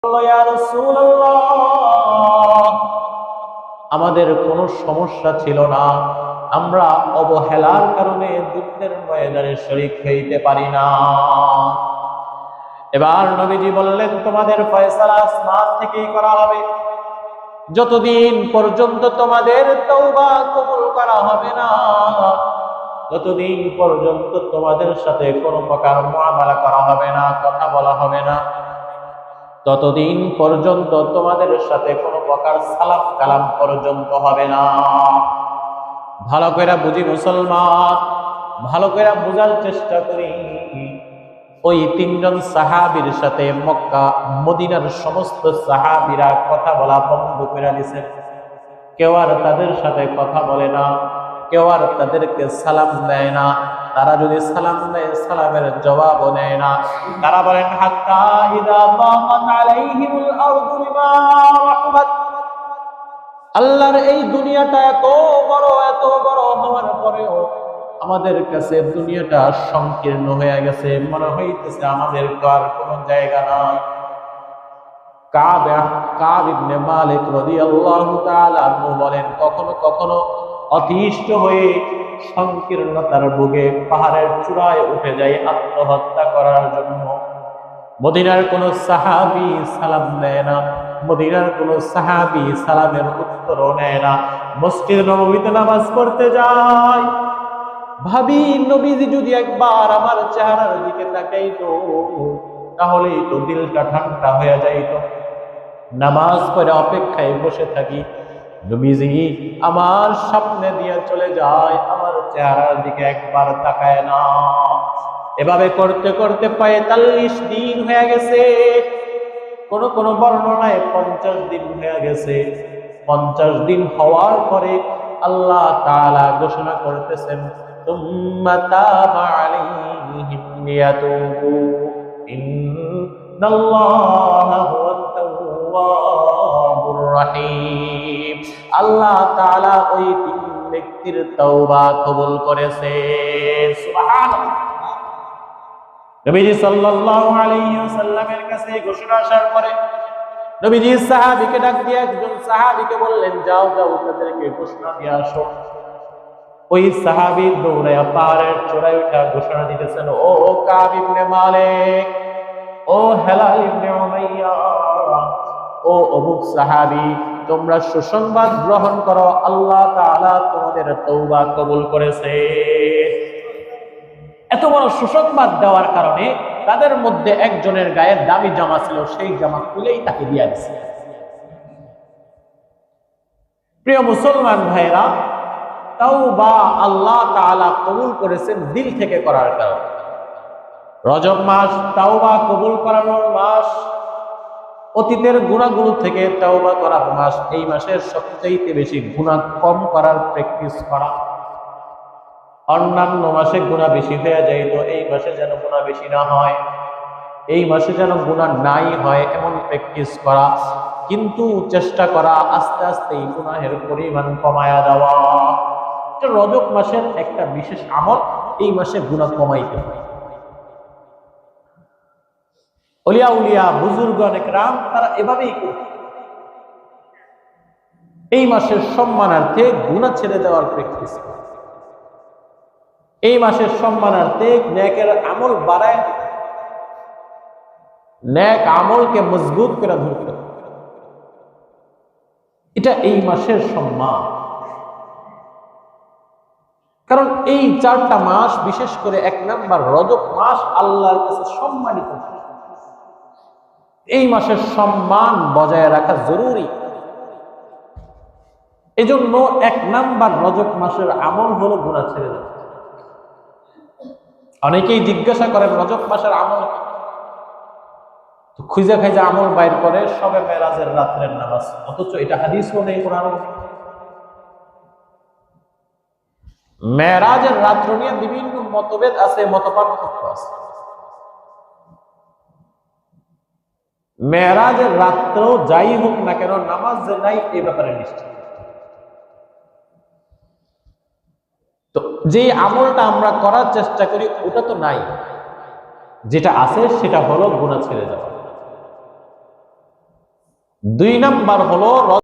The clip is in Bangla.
ইয়া রাসূলুল্লাহ, আমাদের কোনো সমস্যা ছিল না, আমরা অবহেলার কারণে যুদ্ধের ময়দানে শরীক হইতে পারি না। এবার নবীজি বললেন, তোমাদের ফয়সালা আসমান থেকেই করা হবে। যতদিন পর্যন্ত তোমাদের তওবা কবুল করা হবে না, ততদিন পর্যন্ত তোমাদের সাথে কোনো প্রকার মুআমালা করা হবে না, কথা বলা হবে না, ততদিন পর্যন্ত তোমাদের সাথে কোনো প্রকার সালাম কালাম পর্যন্ত হবে না। ভালো করে বুঝি মুসলমান, ভালো করে বোঝার চেষ্টা করি। ওই তিনজন সাহাবীর সাথে মক্কা মদিনার সমস্ত সাহাবীরা কথা বলা বন্ধ করে দিয়েছেন। কেউ আর তাদের সাথে কথা বলে না, কেউ আর তাদেরকে সালাম দেয় না। তারা যদি সালাম দেয়, সালামের জবাবও নেয় না। তারা বলেন, হাত্তা ইযা দাকাত আলাইহিমুল আরদু বিমা রাহবাত। আল্লাহর এই দুনিয়াটা এত বড় হওয়ার পরেও আমাদের কাছে দুনিয়াটা সংকীর্ণ হয়ে গেছে, মনে হইতেছে আমাদের আর কোনো জায়গা নাই। কাব ইবনে মালিক রাদিয়াল্লাহু তাআলা আনহু বলেন, কখনো কখনো অতিষ্ঠ হয়ে সংকীর্ণতার বুকে পাহাড়ের চূড়ায় উঠে যায় আত্মহত্যা করার জন্য। মদিনার কোন সাহাবী সালাম দেয় না, মদিনার কোন সাহাবী সালামের উত্তরও নেয় না। মসজিদ নববীতে নামাজ পড়তে যায়, ভাবি নবীজি যদি একবার আমার চেহারার দিকে তাকাইতো, তাহলেই তো দিলটা ঠান্ডা হয়ে যাইত। নামাজ পড়ে অপেক্ষায় বসে থাকি, নবীজি আমার সামনে দিয়ে চলে যায়, আমার চেহারার দিকে একবার তাকায় না। এভাবে করতে করতে ৪৫ দিন হয়ে গেছে, কোন কোন বর্ণনায় ৫০ দিন হয়ে গেছে। ৫০ দিন হওয়ার পরে আল্লাহ তাআলা ঘোষণা করতেছেন, তুম্মা তাবা আলাইহিম লিয়াতুবু ইন্নাল্লাহা হুয়াত তাওয়াবুর রহিম। আল্লাহ তাআলা ওই তিন ব্যক্তির তওবা কবুল করেছে। সুবহানাল্লাহ। নবীজি সাল্লাল্লাহু আলাইহি ওয়াসাল্লামের কাছে ঘোষণা আসার পরে নবীজি সাহাবীকে ডাক দিয়ে একজন সাহাবীকে বললেন, যাও যাও তাদেরকে ঘোষণা দিয়ে আসো। ওই সাহাবী দৌড়ায়া পাহাড়ের চূড়ায় উঠে ঘোষণা দিতেছেন, ও কাব ইবনে মালিক, ও হেলাল ইবনে উমাইয়া, ও অমুক সাহাবী, তোমরা সুসংবাদ গ্রহণ করো, আল্লাহ তাআলা তোমাদের তওবা কবুল করেছে। এত বড় সুসংবাদ দেওয়ার কারণে তাদের মধ্যে একজনের গায়ে দামি জামা ছিল, সেই জামা খুলেই তাকে দিয়ে দিয়েছে। প্রিয় মুসলমান ভাইরা, তাওবা আল্লাহ তাআলা কবুল করেছেন দিল থেকে করার কারণে। রজব মাস তাওবা কবুল করানোর মাস, অতীতের গুনাহগুলো থেকে তাওবা করার মাস। এই মাসের সবচেয়ে বেশি গুনাহ কম করার প্র্যাকটিস করা। অন্যান্য মাসে গুনাহ বেশি হয়ে যায়, তো এই মাসে যেন গুনাহ বেশি না হয়, এই মাসে যেন গুনাহ নাই হয় এমন প্র্যাকটিস করা। কিন্তু চেষ্টা করা আস্তে আস্তে এই গুনাহের পরিমাণ কমায়া দেওয়া। রজব মাসের একটা বিশেষ আমল, এই মাসে গুনাহ কমাইতে হয়। ওলিয়া উলিয়া বুজুর্গান ইকরাম তারা এভাবেই করত। এই মাসের সম্মানার্থে গুনাহ ছেড়ে দেওয়ার প্র্যাকটিস করে, এই মাসের সম্মানার্থে নেকের আমল বাড়ায়, নেক আমলকে মজবুত করে ধরতে, এটা এই মাসের সম্মান। কারণ এই 4টা মাস, বিশেষ করে 1 নাম্বার রজব মাস আল্লাহর কাছে সম্মানিত। এই মাসের সম্মান বজায় রাখা জরুরি। এজন্য 1 নাম্বার রজব মাসের আমল হলো গুনাহ ছেড়ে দেওয়া। অনেকেই জিজ্ঞাসা করেন রজব মাসের আমল কি? তো খুঁজে খাইজা আমল বাইর করে সবে মেরাজের রাতের নামাজ, অথচ এটা হাদিসও নেই, কোরআনও নেই। মেরাজের রাত্র নিয়ে বিভিন্ন মতভেদ আছে, মতপার্থক্য আছে। মেরাজের রাত্র যাই হোক না কেন, নামাজ যে নাই এই ব্যাপারে নিশ্চিত। তো যে আমলটা আমরা করার চেষ্টা করি ওটা তো নাই, যেটা আছে সেটা হলো গুনাহ ছেড়ে যাওয়া। 2 নাম্বার হলো